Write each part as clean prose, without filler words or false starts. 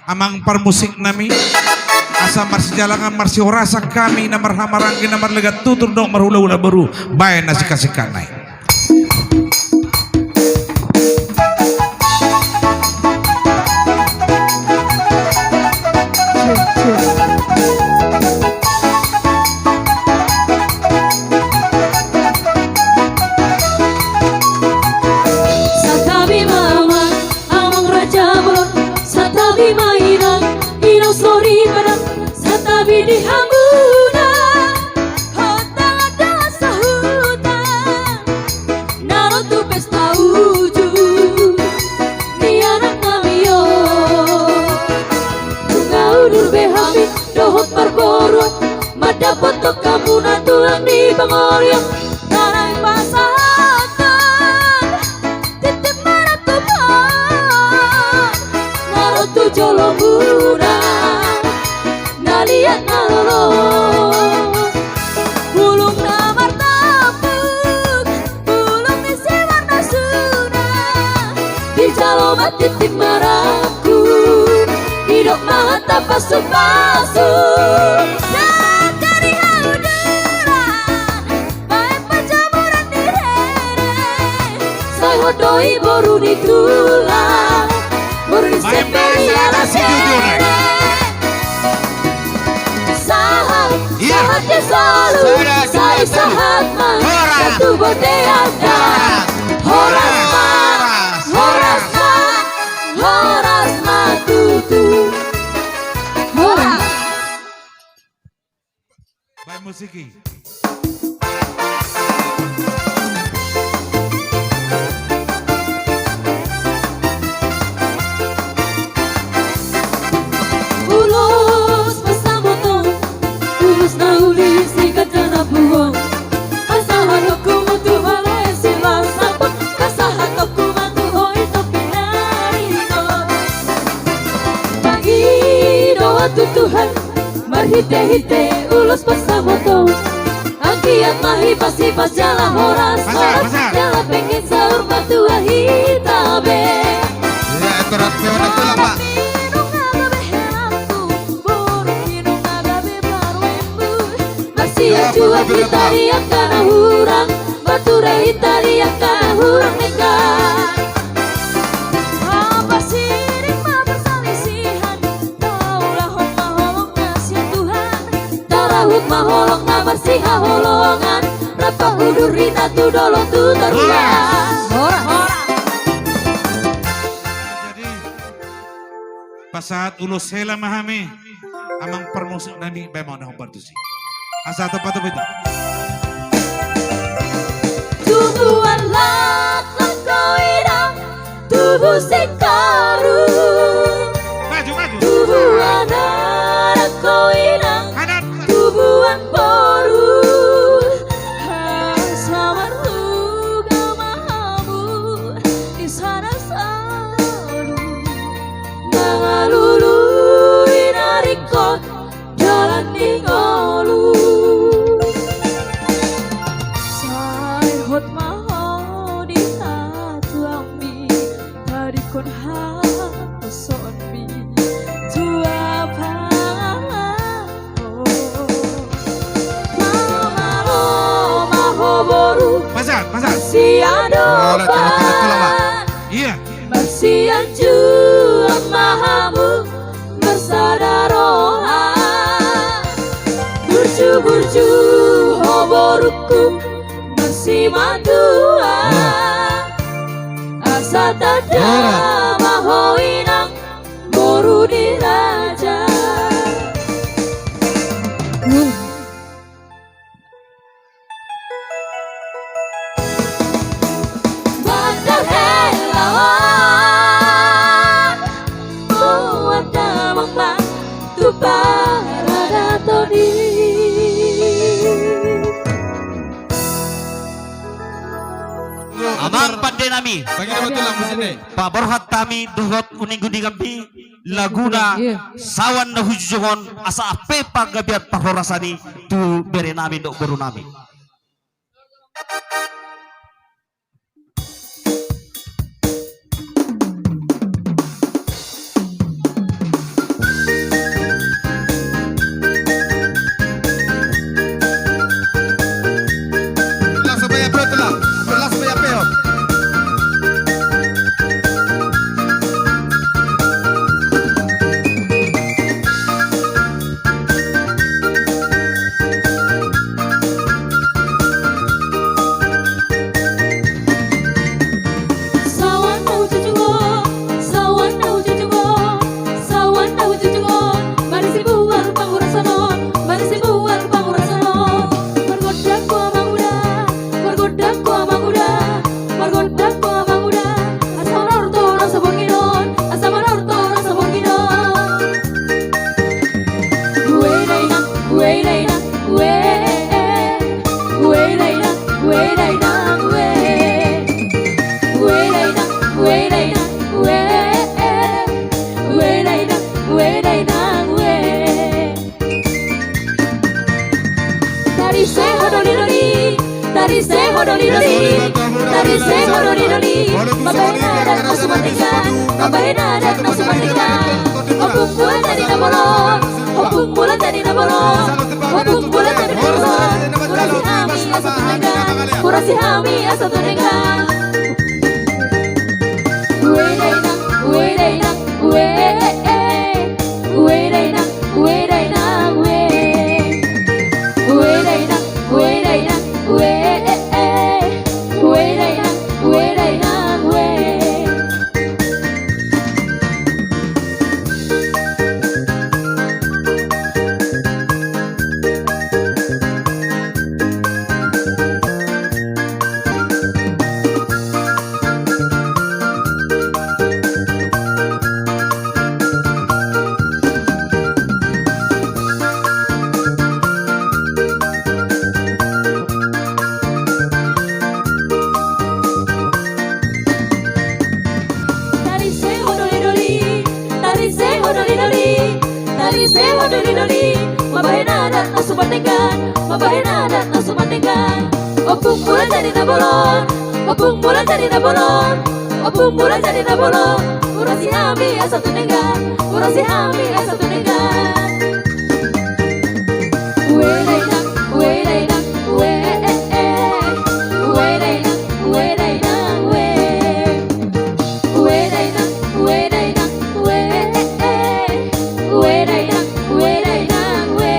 amang parmusik nami asa marsi jalangan marsi orasa kami namar hamaranggi namar legat tutur dong marhula-hula baru bayan nasi kasih kanai. Untuk kamu natulang di pengoriong tanah pasatan titip marotu jolo muda naliat nalolo bulung namar tapuk bulung isi warna suna di jalo titip maraku hidup mata pasu-pasu doi boru di tulang boru di sepeli ala sene sahat sahatnya selalu saya sahat mah satu bodeanda horas mah tutu horas Baik musiki. Tuhan marhite-hite ulus pasamoto angkiat mahi pas jala horas jala pengen sahur matua hitabe Ya aturan pewana tulang pak masih jua kita yang kana hurang bature hitari yang kana hurang nekan maholong na bersih holongan rapa udur rita tu dolong tu terulas jadi pas saat ulus hela mahami amang permusik nami bemau na humbar tusi asa tepat itu tubuhan laklan kau idam tubuh sekaru tubuhan anak kau idam tubuhan baru sama luga mahamu di sana selalu mengalulu inarikot jalan di ngolu saya hot maho di hatu ambi dari kon hason bi tua Masat. Sian dopan Iya. Bersian jua mahamu bersadaroha Burju-burju hoboruku bersih madua Asa tada mahoinang boru diraja Amang pandai nami, Bagi nama tulang musik Pak Borhat tami duhot uning gudi gampi laguna sawan na hujujon asa ape pagabiat pahorasani tu bere nami dok baru nami. dai nang we. Dari se hodoli doli, dari se hodoli doli, dari se hodoli doli. Mabena dan masumatika, mabena dan masumatika. Opung bulan dari nabolon, opung bulan dari nabolon, opung bulan dari nabolon. Kurasi hami asa tunenga. We dai nang, we dai nang, we dai nang, we dai nang we. We dai nang, we dai nang, we dai nang, we dai nang we. Dari se hodoli doli, mabahena dan nasumatengan, mabahena dan nasumatengan. Opung bulan dari nabolon, opung bulan dari nabolon, opung bulan dari nabolon. Kurasi hami asa tunengan, kurasi hami asa tunengan. We dai nang, we dai nang, we dai nang, we dai nang we. We dai nang, we dai nang, we dai nang, we dai nang we.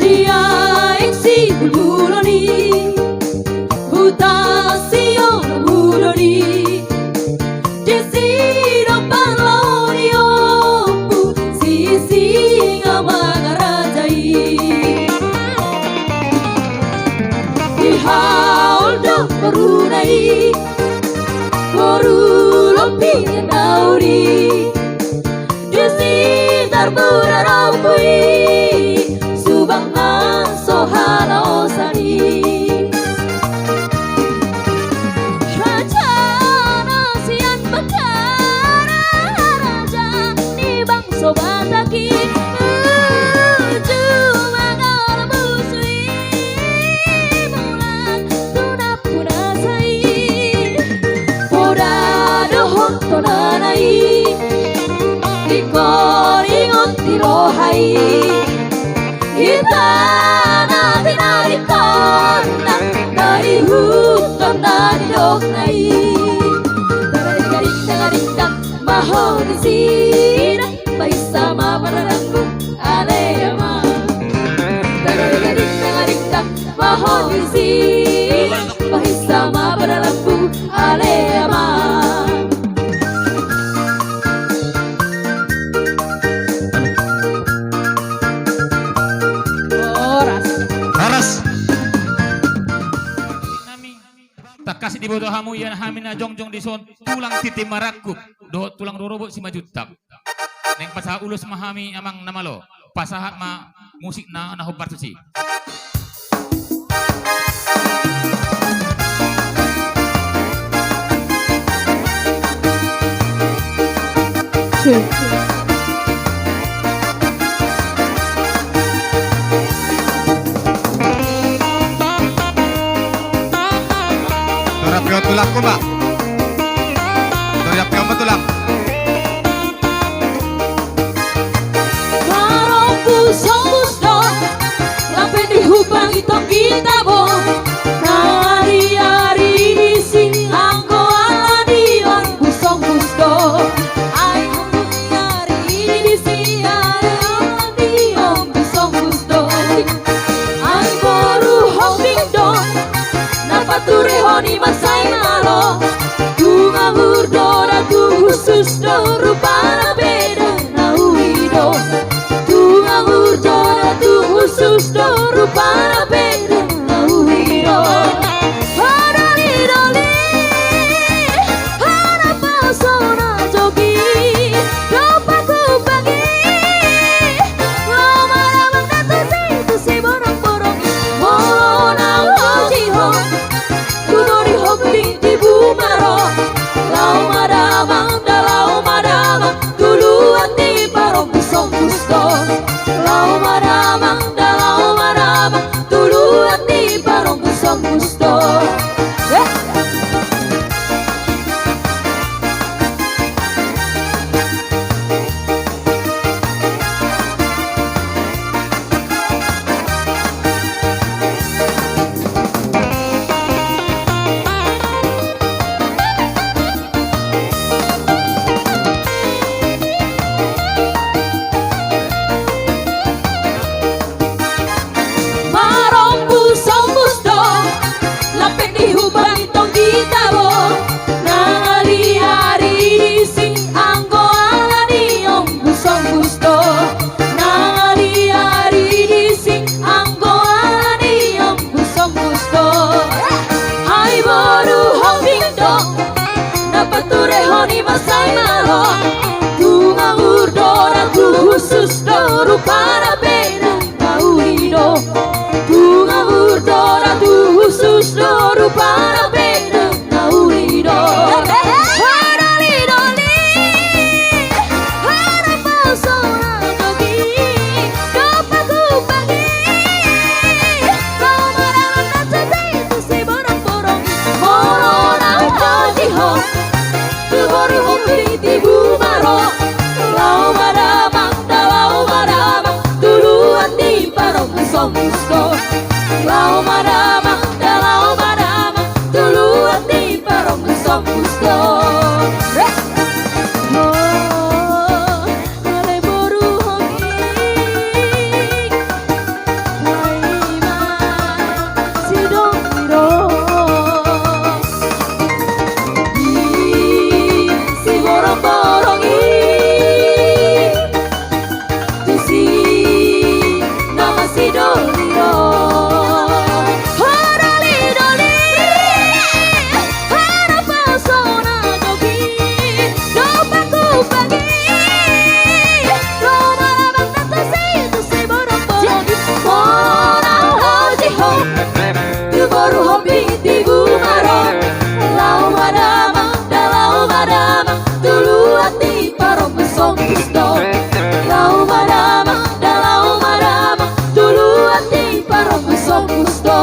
Dia yang si bulbuloni, hutasi orang buloni. Desiro baloni opu, sisi ngamangarajai. Dihaul do perunai, korulompi nauri. Desitar berarampui, subang sohala osani. Raja nasian bekara, raja ni bang sobataki. Cuma kalau busui bulan tunap punasai. Poda dohon tonanai, ikoringot tirohai. Kita nanti nari kona dari hutan dari dok nai. Garing maho di sini, baik sama perangku alema. Garing maho di sini, baik sama perangku alema. Horas. Tak kasih dibodoh hamu yan hamin na jongjong dison tulang titi marakuk dohot tulang rorobo si majutak neng pasaha ulus mahami amang namalo pasaha ma musik na nahobar suci. Dorapion tulang ko ba? Dorapion ba tulang? Karong pusong dong, lapit di hupang itong kita bo. Hari-hari di sini angko ala di on pusong pusdo. Ay hari di sini ala di on pusong pusdo. Angko ruhong ding dong, napaturi honi masay malo. khusus do rupana beda na uido Tunga urdora tu khusus do rupana beda na uido Hadali dali Hara pasona jogi Lupa ku pagi Lama ramang datu si borong-borong Mona hojiho Tudori hobi di bumaro Lau madamang dalau madamang Tuluan di parong busong gusto Lau madamang dalau madamang Tuluan di parong busong gusto Marong busong gusto Lapit di hubang itong gitabo Nangali-ari sing anggo alani yung busong gusto Nangali-ari sing anggo alani yung busong gusto Ay boru hong dingdong Dapat tureho ni masay malo Tunga urdora tu khusus do rupana beda kaulido Tunga urdora tu khusus do rupana beda kaulido Hadali doli Hara pasona jogi Dapat ku pagi Kau marang datu itu si borong-borong Morona hojiho Tubori hobi di bumaro Lau madamang dalau madamang Tuluan di parong busong gusto Lau madamang dalau madamang Tuluan di parong busong gusto Oh, ale boru hobi Laiman sidong si borong-borong si nama si doliro Hadali doli Hara pasona jogi Dapat ku pagi Lama labang datu si borong-borong Mona hojiho Tu baru hobi di bumaro Lau madamang dalau madamang Tuluan di parong busong gusto Lau madamang dalau madamang Tuluan di parong busong gusto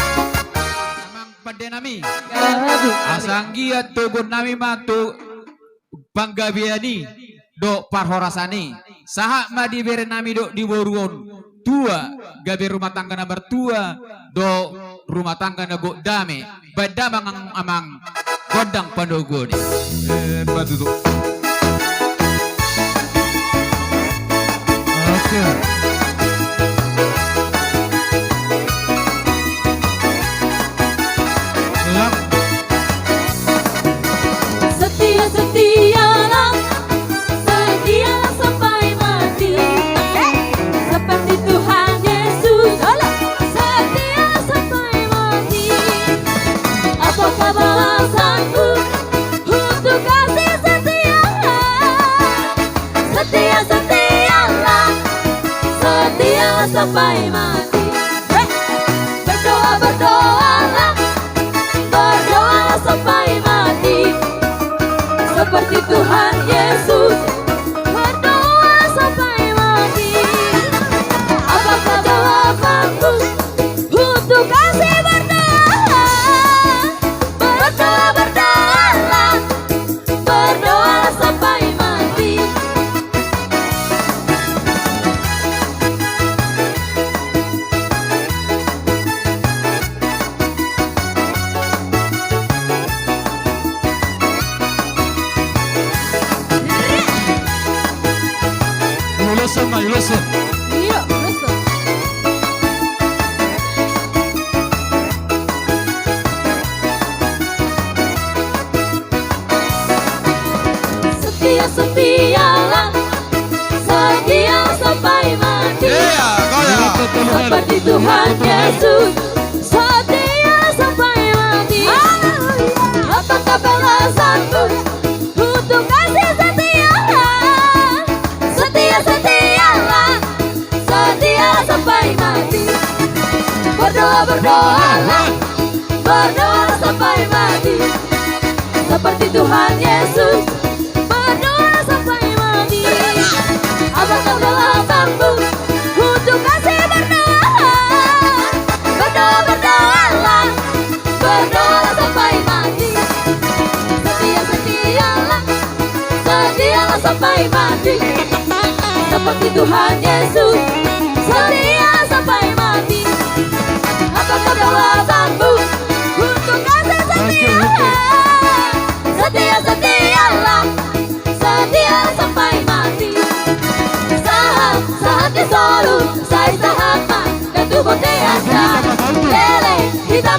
Amang pade nami asanggia tugon nami matu panggabiani do parhorasani saha madi bere nami do di boruon tua gabe rumah tangga na bertua do rumah tangga na go dame badamang ang amang godang pandogoni Batu tu. Okey. Lap. Setia-setialah Setialah sampai mati Seperti Tuhan Yesus Setia sampai mati Apakah balasanku Untuk kasih setia Setia-setialah Setialah sampai mati Berdoa-berdoalah Berdoalah sampai mati Seperti Tuhan Yesus berdoa sampai mati Apakah jawabanku Untuk kasih berdoa Berdoa, berdoalah Berdoalah sampai mati Damai Listen. Iya, listen. Setia-setialah, setia sampai mati. Iya, kau ya. Seperti Tuhan Yesus, setia sampai mati. Apakah balasanku untuk kasih setia? Setia-setialah, setia sampai mati. Berdoa-berdoalah, berdoa sampai mati. Seperti Tuhan Yesus, berdoa sampai mati. Apakah balasanku untuk kasih berdoa? Berdoa-berdoalah, berdoa sampai mati. Setia-setialah, setialah sampai mati. Seperti Tuhan Yesus, setia sampai mati. Apakah balasanmu untuk kasih setia? Setia-setialah, setia sampai mati. Saat que solo sai sahat man dan tu boteasa. Dele, kita